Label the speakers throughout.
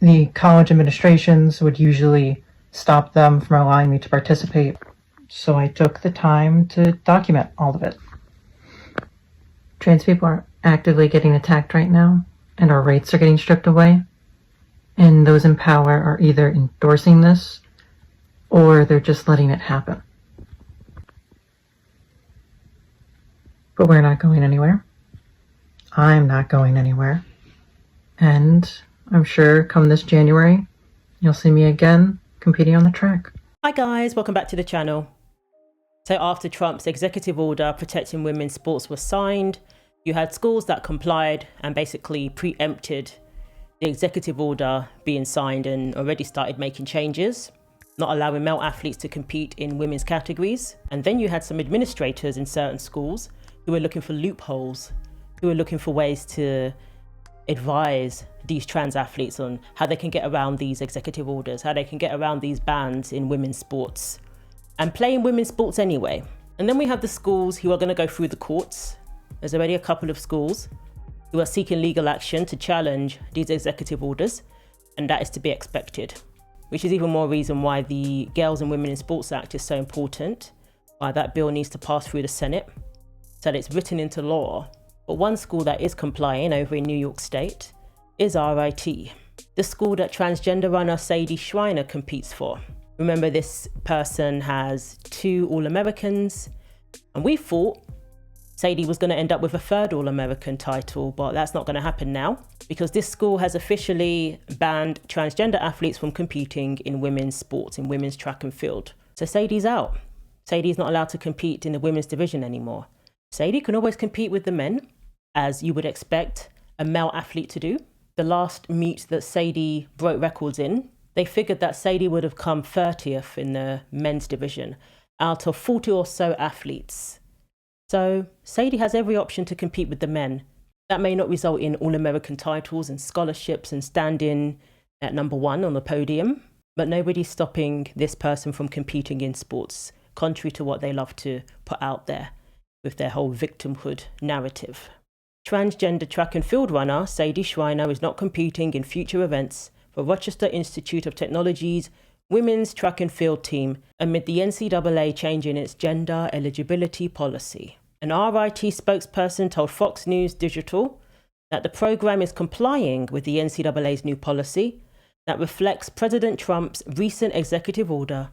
Speaker 1: The college administrations would usually stop them from allowing me to participate, so I took the time to document all of it. Trans people are actively getting attacked right now, and our rights are getting stripped away. And those in power are either endorsing this, or they're just letting it happen. But we're not going anywhere. I'm not going anywhere. And I'm sure come this January, you'll see me again competing on the track.
Speaker 2: Hi guys, welcome back to the channel. So after Trump's executive order protecting women's sports was signed, you had schools that complied and basically preempted the executive order being signed and already started making changes, not allowing male athletes to compete in women's categories. And then you had some administrators in certain schools who were looking for loopholes, who were looking for ways to advise these trans athletes on how they can get around these executive orders, how they can get around these bans in women's sports and play in women's sports anyway. And then we have the schools who are going to go through the courts. There's already a couple of schools who are seeking legal action to challenge these executive orders, and that is to be expected, which is even more reason why the Girls and Women in Sports Act is so important, why that bill needs to pass through the Senate so that it's written into law. But one school that is complying over in New York State is RIT, the school that transgender runner Sadie Schreiner competes for. Remember, this person has 2 All-Americans, and we thought Sadie was going to end up with a 3rd All-American title, but that's not going to happen now because this school has officially banned transgender athletes from competing in women's sports, in women's track and field. So Sadie's out. Sadie's not allowed to compete in the women's division anymore. Sadie can always compete with the men, as you would expect a male athlete to do. The last meet that Sadie broke records in, they figured that Sadie would have come 30th in the men's division out of 40 or so athletes. So Sadie has every option to compete with the men. That may not result in All-American titles and scholarships and standing at number 1 on the podium, but nobody's stopping this person from competing in sports, contrary to what they love to put out there with their whole victimhood narrative. Transgender track and field runner Sadie Schreiner is not competing in future events for Rochester Institute of Technology's women's track and field team amid the NCAA changing its gender eligibility policy. An RIT spokesperson told Fox News Digital that the program is complying with the NCAA's new policy that reflects President Trump's recent executive order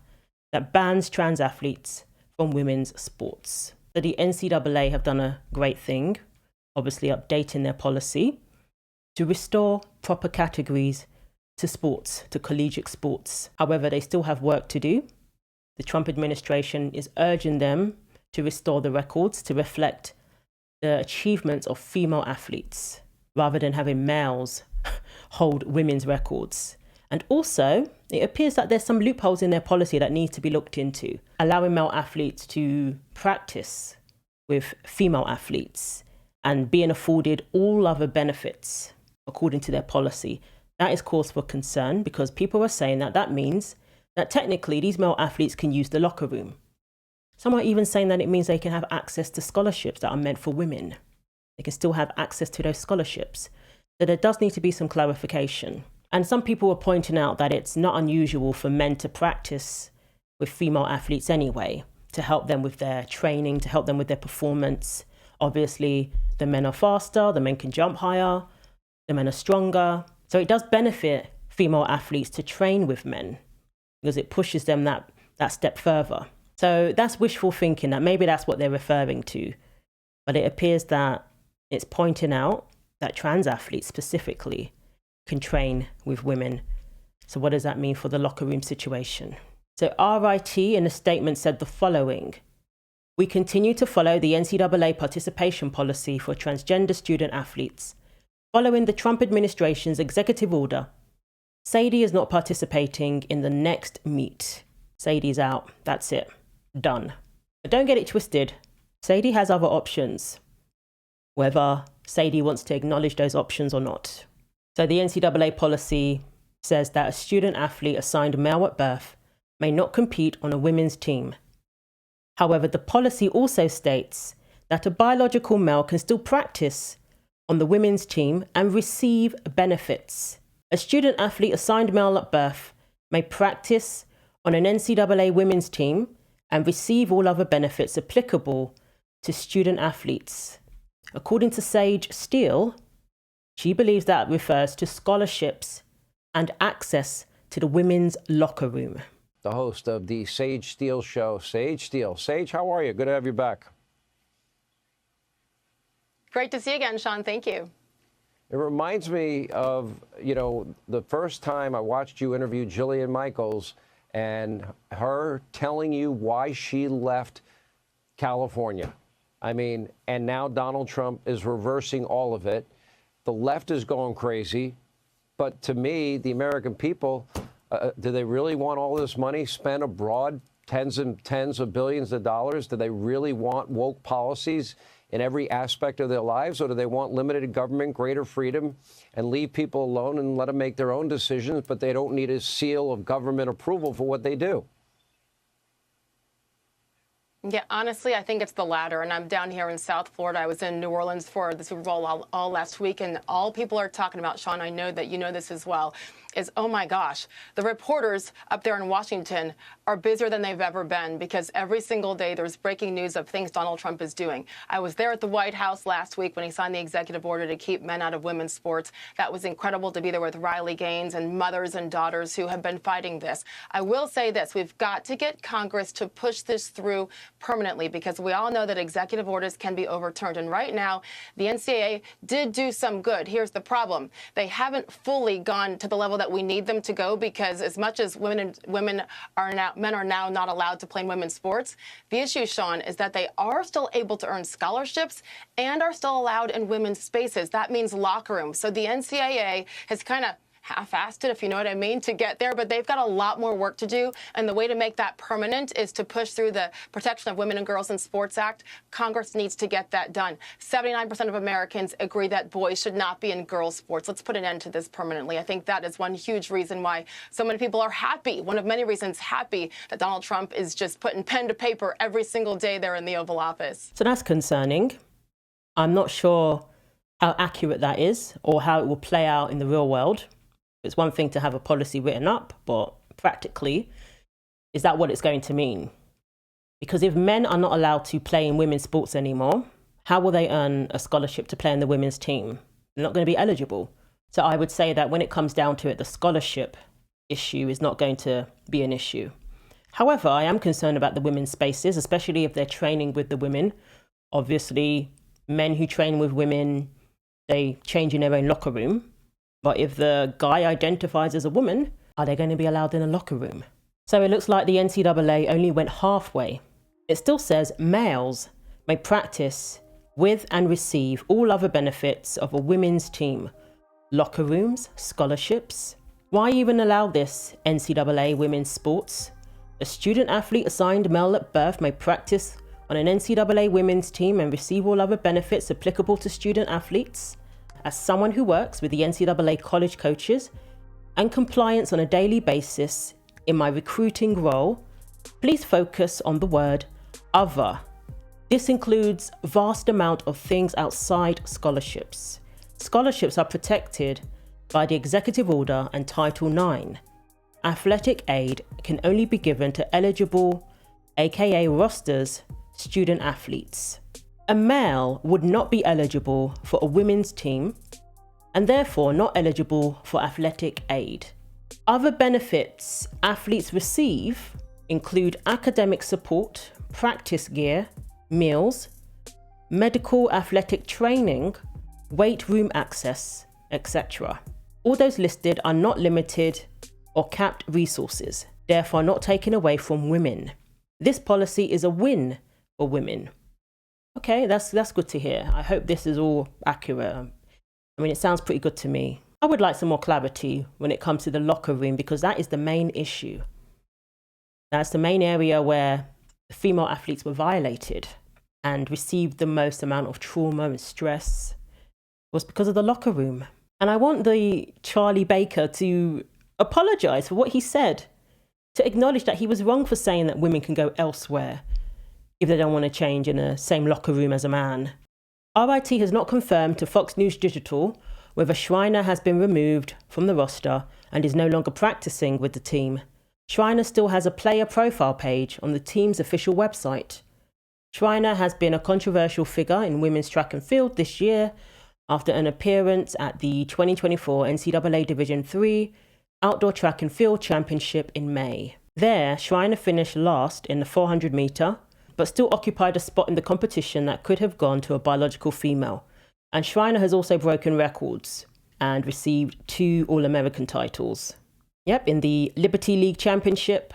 Speaker 2: that bans trans athletes from women's sports. So the NCAA have done a great thing, obviously updating their policy to restore proper categories to sports, to collegiate sports. However, they still have work to do. The Trump administration is urging them to restore the records to reflect the achievements of female athletes rather than having males hold women's records. And also, it appears that there's some loopholes in their policy that need to be looked into, allowing male athletes to practice with female athletes and being afforded all other benefits according to their policy. That is cause for concern because people are saying that that means that technically these male athletes can use the locker room. Some are even saying that it means they can have access to scholarships that are meant for women. They can still have access to those scholarships. So there does need to be some clarification. And some people are pointing out that it's not unusual for men to practice with female athletes anyway, to help them with their training, to help them with their performance. Obviously, the men are faster, the men can jump higher, the men are stronger. So it does benefit female athletes to train with men because it pushes them that step further. So that's wishful thinking, that maybe that's what they're referring to. But it appears that it's pointing out that trans athletes specifically can train with women. So what does that mean for the locker room situation? So RIT in a statement said the following: "We continue to follow the NCAA participation policy for transgender student athletes. Following the Trump administration's executive order, Sadie is not participating in the next meet. Sadie's out. That's it. Done." But don't get it twisted. Sadie has other options, whether Sadie wants to acknowledge those options or not. So the NCAA policy says that a student athlete assigned male at birth may not compete on a women's team. However, the policy also states that a biological male can still practice on the women's team and receive benefits. A student athlete assigned male at birth may practice on an NCAA women's team and receive all other benefits applicable to student athletes. According to Sage Steele, she believes that refers to scholarships and access to the women's locker room.
Speaker 3: The host of the Sage Steele Show, Sage Steele. Sage, how are you? Good to have you back.
Speaker 4: Great to see you again, Sean. Thank you.
Speaker 3: It reminds me of, the first time I watched you interview Jillian Michaels and her telling you why she left California. And now Donald Trump is reversing all of it. The left is going crazy. But to me, the American people, do they really want all this money spent abroad, tens and tens of billions of dollars? Do they really want woke policies in every aspect of their lives? Or do they want limited government, greater freedom, and leave people alone and let them make their own decisions, but they don't need a seal of government approval for what they do?
Speaker 4: Yeah, honestly, I think it's the latter. And I'm down here in South Florida. I was in New Orleans for the Super Bowl all last week. And all people are talking about, Sean, I know that you know this as well, is, oh my gosh, the reporters up there in Washington are busier than they've ever been, because every single day there's breaking news of things Donald Trump is doing. I was there at the White House last week when he signed the executive order to keep men out of women's sports. That was incredible to be there with Riley Gaines and mothers and daughters who have been fighting this. I will say this, we've got to get Congress to push this through permanently, because we all know that executive orders can be overturned. And right now, the NCAA did do some good. Here's the problem. They haven't fully gone to the level that we need them to go, because as much as men are now not allowed to play in women's sports, the issue, Sean, is that they are still able to earn scholarships and are still allowed in women's spaces. That means locker rooms. So the NCAA has kind of half-assed it, if you know what I mean, to get there, but they've got a lot more work to do. And the way to make that permanent is to push through the Protection of Women and Girls in Sports Act. Congress needs to get that done. 79% of Americans agree that boys should not be in girls' sports. Let's put an end to this permanently. I think that is one huge reason why so many people are happy, one of many reasons happy, that Donald Trump is just putting pen to paper every single day there in the Oval Office.
Speaker 2: So that's concerning. I'm not sure how accurate that is or how it will play out in the real world. It's one thing to have a policy written up, but practically, is that what it's going to mean? Because if men are not allowed to play in women's sports anymore, how will they earn a scholarship to play in the women's team? They're not going to be eligible. So I would say that when it comes down to it, the scholarship issue is not going to be an issue. However, I am concerned about the women's spaces, especially if they're training with the women. Obviously, men who train with women, they change in their own locker room. But if the guy identifies as a woman, are they going to be allowed in a locker room? So it looks like the NCAA only went halfway. It still says males may practice with and receive all other benefits of a women's team. Locker rooms, scholarships. Why even allow this, NCAA women's sports? A student athlete assigned male at birth may practice on an NCAA women's team and receive all other benefits applicable to student athletes. As someone who works with the NCAA college coaches and compliance on a daily basis in my recruiting role, please focus on the word other. This includes a vast amount of things outside scholarships. Scholarships are protected by the Executive Order and Title IX. Athletic aid can only be given to eligible, aka rosters, student athletes. A male would not be eligible for a women's team and therefore not eligible for athletic aid. Other benefits athletes receive include academic support, practice gear, meals, medical athletic training, weight room access, etc. All those listed are not limited or capped resources, therefore not taken away from women. This policy is a win for women. Okay, that's good to hear. I hope this is all accurate. I mean, it sounds pretty good to me. I would like some more clarity when it comes to the locker room, because that is the main issue. That's the main area where female athletes were violated and received the most amount of trauma and stress, was because of the locker room. And I want the Charlie Baker to apologize for what he said, to acknowledge that he was wrong for saying that women can go elsewhere if they don't want to change in the same locker room as a man. RIT has not confirmed to Fox News Digital whether Schreiner has been removed from the roster and is no longer practicing with the team, Schreiner still has a player profile page on the team's official website. Schreiner has been a controversial figure in women's track and field this year after an appearance at the 2024 NCAA Division III Outdoor Track and Field Championship in May. There, Schreiner finished last in the 400 meter, but still occupied a spot in the competition that could have gone to a biological female. And Schreiner has also broken records and received 2 All-American titles. Yep, in the Liberty League Championship,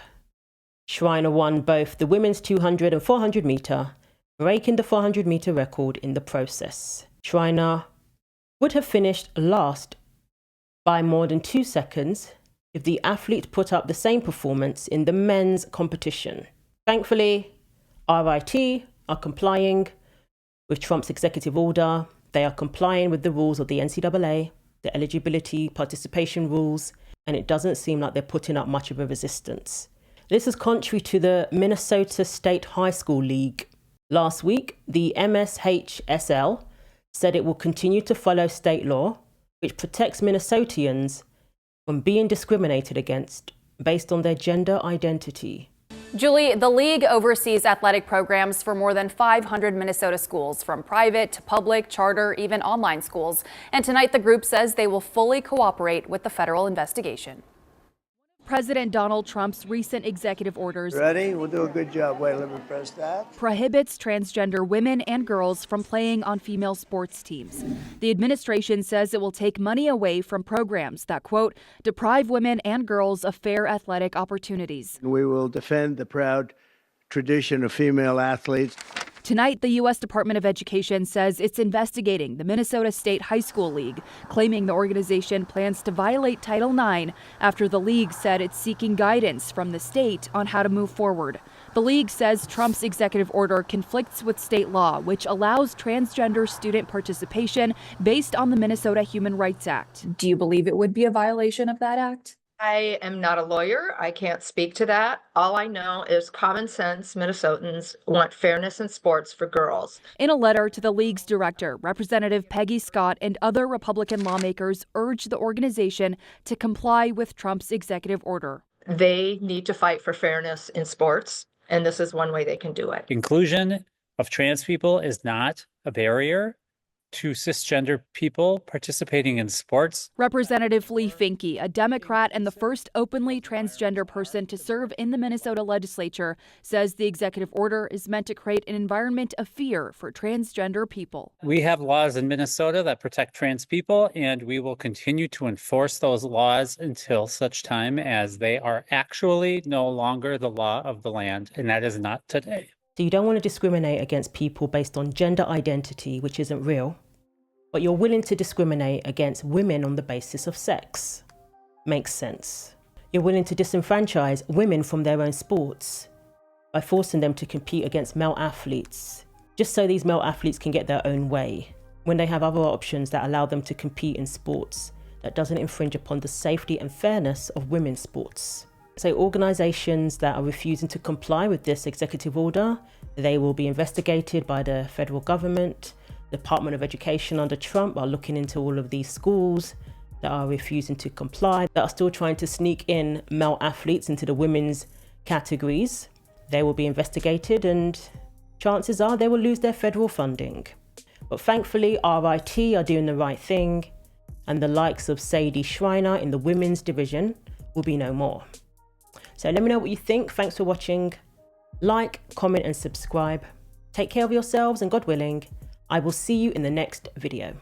Speaker 2: Schreiner won both the women's 200 and 400 meter, breaking the 400 meter record in the process. Schreiner would have finished last by more than 2 seconds if the athlete put up the same performance in the men's competition. Thankfully, RIT are complying with Trump's executive order. They are complying with the rules of the NCAA, the eligibility participation rules, and it doesn't seem like they're putting up much of a resistance. This is contrary to the Minnesota State High School League. Last week, the MSHSL said it will continue to follow state law, which protects Minnesotians from being discriminated against based on their gender identity.
Speaker 5: Julie, the league oversees athletic programs for more than 500 Minnesota schools, from private to public, charter, even online schools. And tonight the group says they will fully cooperate with the federal investigation.
Speaker 6: President Donald Trump's recent executive orders
Speaker 7: Ready? We'll do a good job. Wait, let me press that.
Speaker 6: prohibits transgender women and girls from playing on female sports teams. The administration says it will take money away from programs that, quote, deprive women and girls of fair athletic opportunities.
Speaker 7: We will defend the proud tradition of female athletes.
Speaker 6: Tonight, the U.S. Department of Education says it's investigating the Minnesota State High School League, claiming the organization plans to violate Title IX after the league said it's seeking guidance from the state on how to move forward. The league says Trump's executive order conflicts with state law, which allows transgender student participation based on the Minnesota Human Rights Act.
Speaker 8: Do you believe it would be a violation of that act?
Speaker 9: I am not a lawyer. I can't speak to that. All I know is common sense Minnesotans want fairness in sports for girls.
Speaker 6: In a letter to the league's director, Representative Peggy Scott and other Republican lawmakers urged the organization to comply with Trump's executive order.
Speaker 9: They need to fight for fairness in sports, and this is one way they can do it.
Speaker 10: Inclusion of trans people is not a barrier to cisgender people participating in sports.
Speaker 6: Representative Lee Finke, a Democrat and the first openly transgender person to serve in the Minnesota legislature, says the executive order is meant to create an environment of fear for transgender people.
Speaker 10: We have laws in Minnesota that protect trans people, and we will continue to enforce those laws until such time as they are actually no longer the law of the land, and that is not today.
Speaker 2: So you don't want to discriminate against people based on gender identity, which isn't real, but you're willing to discriminate against women on the basis of sex. Makes sense. You're willing to disenfranchise women from their own sports by forcing them to compete against male athletes, just so these male athletes can get their own way, when they have other options that allow them to compete in sports that doesn't infringe upon the safety and fairness of women's sports. So organizations that are refusing to comply with this executive order, they will be investigated by the federal government. The Department of Education under Trump are looking into all of these schools that are refusing to comply, that are still trying to sneak in male athletes into the women's categories. They will be investigated, and chances are they will lose their federal funding. But thankfully, RIT are doing the right thing, and the likes of Sadie Schreiner in the women's division will be no more. So let me know what you think. Thanks for watching. Like, comment, and subscribe. Take care of yourselves, and God willing, I will see you in the next video.